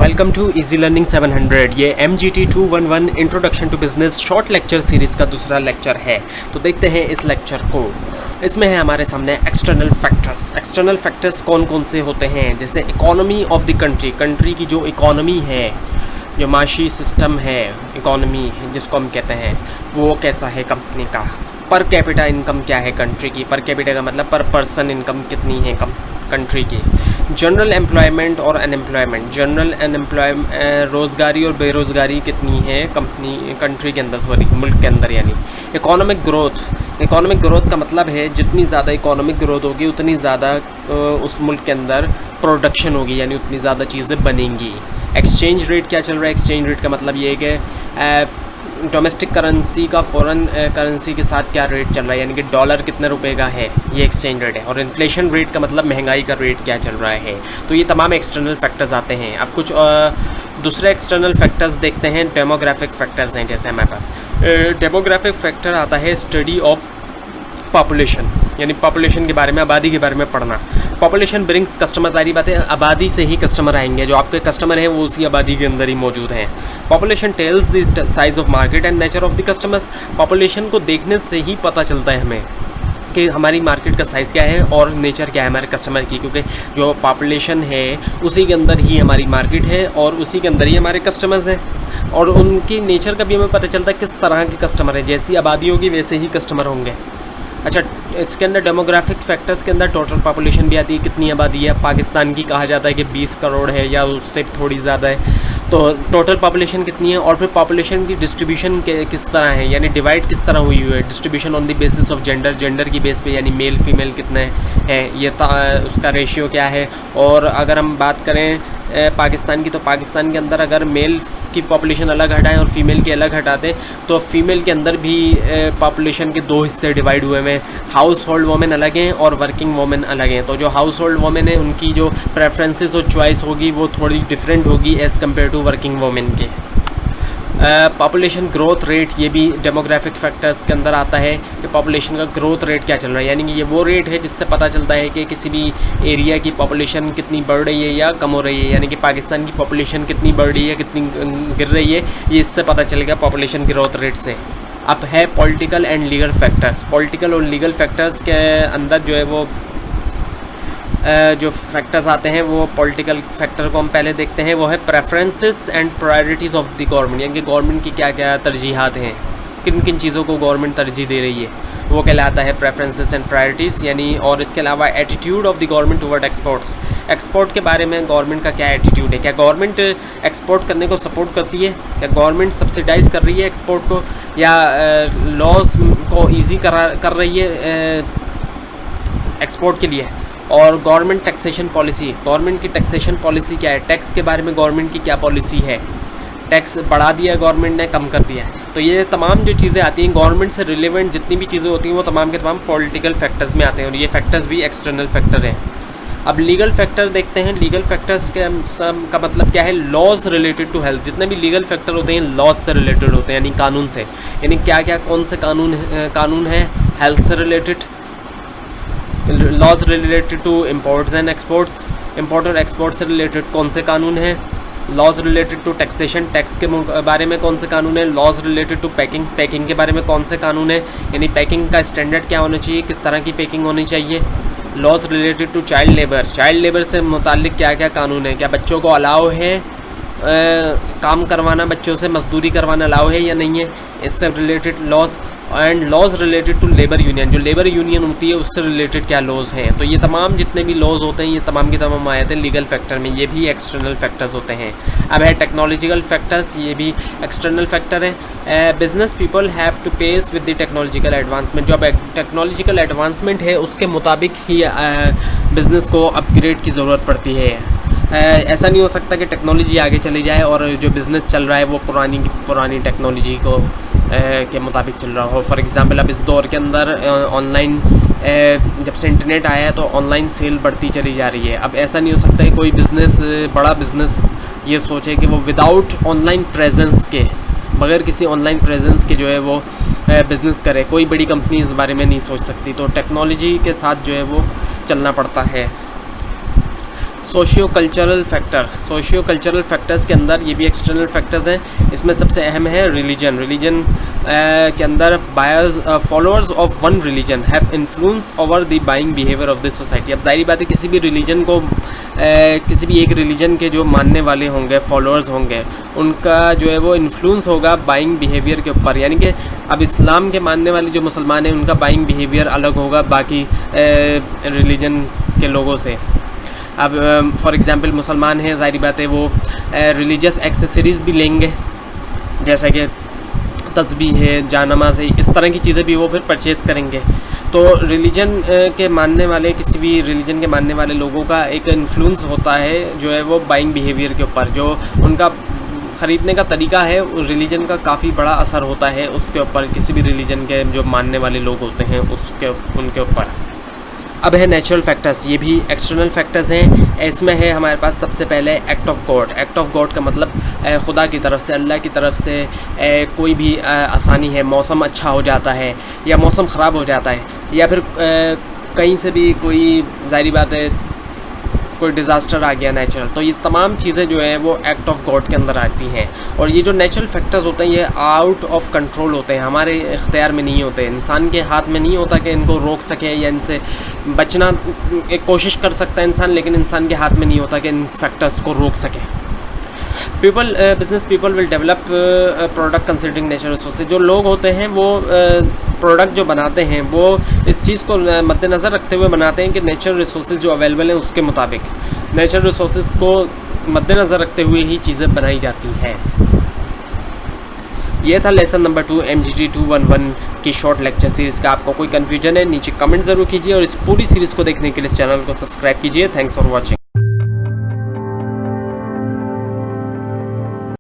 Welcome to easy learning 700। ये MGT 211 introduction to business short lecture series का दूसरा lecture है। तो देखते हैं इस लेक्चर को। इसमें है हमारे सामने एक्सटर्नल फैक्टर्स। एक्सटर्नल फैक्टर्स कौन कौन से होते हैं, जैसे economy of the country, country की जो इकोनॉमी है, जो माशी सिस्टम है, इकोनॉमी जिसको हम कहते हैं, वो कैसा है कंपनी का। पर कैपिटा इनकम क्या है कंट्री की, पर कैपिटा का मतलब पर पर्सन इनकम कितनी है कंट्री की। जनरल एम्प्लॉयमेंट और अनएम्प्लॉयमेंट, जनरल अनएम्प्लॉयमेंट रोज़गारी और बेरोज़गारी कितनी है कंट्री के अंदर, सॉरी मुल्क के अंदर। यानी इकोनॉमिक ग्रोथ, इकोनॉमिक ग्रोथ का मतलब है जितनी ज़्यादा इकोनॉमिक ग्रोथ होगी उतनी ज़्यादा उस मुल्क के अंदर प्रोडक्शन होगी, यानी उतनी ज़्यादा चीज़ें बनेंगी। एक्सचेंज रेट क्या चल रहा है, एक्सचेंज रेट का मतलब ये है कि डोमेस्टिक करेंसी का फॉरेन करेंसी के साथ क्या रेट चल रहा है, यानी कि डॉलर कितने रुपए का है, ये एक्सचेंज रेट है। और इन्फ्लेशन रेट का मतलब महंगाई का रेट क्या चल रहा है। तो ये तमाम एक्सटर्नल फैक्टर्स आते हैं। अब कुछ दूसरे एक्सटर्नल फैक्टर्स देखते हैं। डेमोग्राफिक फैक्टर्स हैं, जैसे हमारे पास डेमोग्राफिक फैक्टर आता है स्टडी ऑफ पॉपुलेशन, यानी पॉपुलेशन के बारे में, आबादी के बारे में पढ़ना। पॉपुलेशन ब्रिंग्स कस्टमर, सारी बातें आबादी से ही कस्टमर आएंगे, जो आपके कस्टमर हैं वो उसी आबादी के अंदर ही मौजूद हैं। Population tells the size of market and nature of the customers, population को देखने से ही पता चलता है हमें कि हमारी मार्केट का साइज़ क्या है और नेचर क्या है हमारे कस्टमर की, क्योंकि जो पॉपुलेशन है उसी के अंदर ही हमारी मार्केट है और उसी के अंदर ही हमारे कस्टमर्स हैं, और उनकी नेचर का भी हमें पता चलता है किस तरह के कस्टमर हैं। जैसी आबादी होगी वैसे ही कस्टमर होंगे। अच्छा, इसके अंदर डेमोग्राफिक फैक्टर्स के अंदर टोटल पॉपुलेशन भी आती है, कितनी आबादी है। पाकिस्तान की कहा जाता है कि 20 करोड़ है या उससे थोड़ी ज़्यादा है, तो टोटल पॉपुलेशन कितनी है। और फिर पॉपुलेशन की डिस्ट्रीब्यूशन किस तरह है, यानी डिवाइड किस तरह हुई है। Distribution on the basis of gender, gender की बेस पे, यानी मेल फीमेल कितने हैं, ये उसका रेशियो क्या है। और अगर हम बात करें पाकिस्तान की, तो पाकिस्तान के अंदर अगर मेल की पॉपुलेशन अलग हटाएं और फीमेल की अलग हटा दें, तो फीमेल के अंदर भी पॉपुलेशन के दो हिस्से डिवाइड हुए हैं। हाउस होल्ड वोमेन अलग हैं और वर्किंग वोमेन अलग हैं। तो जो हाउस होल्ड वोमेन है उनकी जो प्रेफरेंसेस और चॉइस होगी वो थोड़ी डिफरेंट होगी as compare to working women के। पॉपुलेशन ग्रोथ रेट, ये भी डेमोग्राफिक फैक्टर्स के अंदर आता है कि पॉपुलेशन का ग्रोथ रेट क्या चल रहा है, यानी कि ये वो रेट है जिससे पता चलता है कि किसी भी एरिया की पॉपुलेशन कितनी बढ़ रही है या कम हो रही है। यानी कि पाकिस्तान की पॉपुलेशन कितनी बढ़ रही है, कितनी गिर रही है, ये इससे पता चलेगा पॉपुलेशन ग्रोथ रेट से। अब है political and legal factors. Political और लीगल फैक्टर्स के अंदर जो है वो जो फैक्टर्स आते हैं, वो पॉलिटिकल फैक्टर को हम पहले देखते हैं। वो है preferences and priorities of the government, यानी कि गवर्नमेंट की क्या क्या तरजीहात हैं, किन किन चीज़ों को गवर्नमेंट तरजीह दे रही है, वो कहलाता है प्रेफरेंसेस एंड प्रायोरिटीज़। यानी और इसके अलावा attitude of the government toward exports, export के बारे में गवर्नमेंट का क्या एटीट्यूड है। क्या गवर्नमेंट एक्सपोर्ट करने को सपोर्ट करती है, क्या गवर्नमेंट सब्सिडाइज़ कर रही है एक्सपोर्ट को, या लॉज को ईजी कर रही है एक्सपोर्ट के लिए। और गवर्नमेंट टैक्सेशन पॉलिसी, गवर्नमेंट की टैक्सेशन पॉलिसी क्या है, टैक्स के बारे में गवर्नमेंट की क्या पॉलिसी है, टैक्स बढ़ा दिया गवर्नमेंट ने, कम कर दिया। तो ये तमाम जो चीज़ें आती हैं गवर्नमेंट से रिलेवेंट, जितनी भी चीज़ें होती हैं वो तमाम के तमाम पॉलिटिकल फैक्टर्स में आते हैं, और ये फैक्टर्स भी एक्सटर्नल फैक्टर हैं। अब लीगल फैक्टर देखते हैं। लीगल फैक्टर्स के का मतलब क्या है, लॉज रिलेटेड टू हेल्थ। जितने भी लीगल फैक्टर होते हैं लॉज से रिलेटेड होते हैं, यानी कानून से, यानी क्या क्या कौन से कानून है हेल्थ से related. Laws related to imports and exports, import और एक्सपोर्ट से रिलेटेड कौन से कानून हैं। Laws related to taxation, tax के बारे में कौन से कानून है। Laws related to packing, packing के बारे में कौन से कानून है, यानी पैकिंग का स्टैंडर्ड क्या होना चाहिए, किस तरह की पैकिंग होनी चाहिए। Laws related to child labour, child labour से मुतालिक क्या क्या कानून है, क्या बच्चों को अलाउ है काम करवाना, बच्चों से मजदूरी करवाना अलाउ है या नहीं है, इससे related laws. And laws related to labour union, जो लेबर यूनियन होती है उससे रिलेटेड क्या लॉज हैं। तो ये तमाम जितने भी लॉज होते हैं ये तमाम की तमाम आए थे लीगल फैक्टर में, ये भी एक्सटर्नल फैक्टर्स होते हैं। अब है टेक्नोलॉजिकल फैक्टर्स, ये भी एक्सटर्नल फैक्टर है। Business people have to pace with the technological advancement, जो अब टेक्नोलॉजिकल एडवांसमेंट है उसके मुताबिक ही बिज़नेस को अपग्रेड की ज़रूरत पड़ती है। ऐसा नहीं हो सकता कि टेक्नोलॉजी आगे चली जाए और जो बिज़नेस चल रहा है वो पुरानी टेक्नोलॉजी को के मुताबिक चल रहा हो। फॉर एग्ज़ाम्पल अब इस दौर के अंदर ऑनलाइन, जब से इंटरनेट आया है तो ऑनलाइन सेल बढ़ती चली जा रही है। अब ऐसा नहीं हो सकता कि कोई बिज़नेस, बड़ा बिज़नेस ये सोचे कि वो विदाउट ऑनलाइन प्रेजेंस के, बगैर किसी ऑनलाइन प्रेजेंस के जो है वो बिज़नेस करे। कोई बड़ी कंपनी इस बारे में नहीं सोच सकती, तो टेक्नोलॉजी के साथ जो है वो चलना पड़ता है। सोशियो कल्चरल फैक्टर्स के अंदर ये भी एक्सटर्नल फैक्टर्स हैं। इसमें सबसे अहम है रिलीजन के अंदर followers of one religion have influence over the buying behaviour of the society. अब जाहिर बात है किसी भी रिलीजन को किसी भी एक रिलीजन के जो मानने वाले होंगे, फॉलोअर्स होंगे, उनका जो है वो इन्फ्लुएंस होगा बाइंग बिहेवियर के ऊपर। यानी कि अब इस्लाम के मानने वाले जो मुसलमान हैं उनका बाइंग बिहेवियर अलग होगा बाकी रिलीजन के लोगों से। अब फॉर एग्ज़ाम्पल मुसलमान हैं, ज़ाहिर बात है वो रिलीजियस एक्सेसरीज़ भी लेंगे, जैसे कि तस्बीह है, जानमाज़ है, इस तरह की चीज़ें भी वो फिर परचेज़ करेंगे। तो रिलीजन के मानने वाले, किसी भी रिलीजन के मानने वाले लोगों का एक इन्फ्लुएंस होता है जो है वो बाइंग बिहेवियर के ऊपर, जो उनका ख़रीदने का तरीका है रिलीजन का काफ़ी बड़ा असर होता है उसके ऊपर, किसी भी रिलीजन के जो मानने वाले लोग होते हैं उनके ऊपर। अब है नेचुरल फैक्टर्स, ये भी एक्सटर्नल फैक्टर्स हैं। इसमें है हमारे पास सबसे पहले act of God. Act of God का मतलब खुदा की तरफ से, अल्लाह की तरफ से कोई भी आसानी है, मौसम अच्छा हो जाता है या मौसम ख़राब हो जाता है, या फिर कहीं से भी कोई ज़ाहिर बात है कोई डिज़ास्टर आ गया नेचुरल, तो ये तमाम चीज़ें जो हैं वो एक्ट ऑफ गॉड के अंदर आती हैं। और ये जो नेचुरल फैक्टर्स होते हैं ये आउट ऑफ कंट्रोल होते हैं, हमारे इख्तियार में नहीं होते, इंसान के हाथ में नहीं होता कि इनको रोक सके या इनसे बचना एक कोशिश कर सकता है इंसान, लेकिन इंसान के हाथ में नहीं होता कि इन फैक्टर्स को रोक सके। Business people will develop product considering natural resources. जो लोग होते हैं वो प्रोडक्ट जो बनाते हैं वो इस चीज़ को मद्देनज़र रखते हुए बनाते हैं कि नेचुरल रिसोर्सेज जो अवेलेबल हैं उसके मुताबिक, नेचुरल रिसोर्सेज को मद्देनज़र रखते हुए ही चीज़ें बनाई जाती हैं। ये था लेसन नंबर 2 MGT 211 की शॉर्ट लेक्चर सीरीज़ का। आपको कोई कन्फ्यूजन है नीचे कमेंट ज़रूर कीजिए और इस पूरी सीरीज़ को देखने के लिए इस चैनल को सब्सक्राइब कीजिए। Thanks for watching.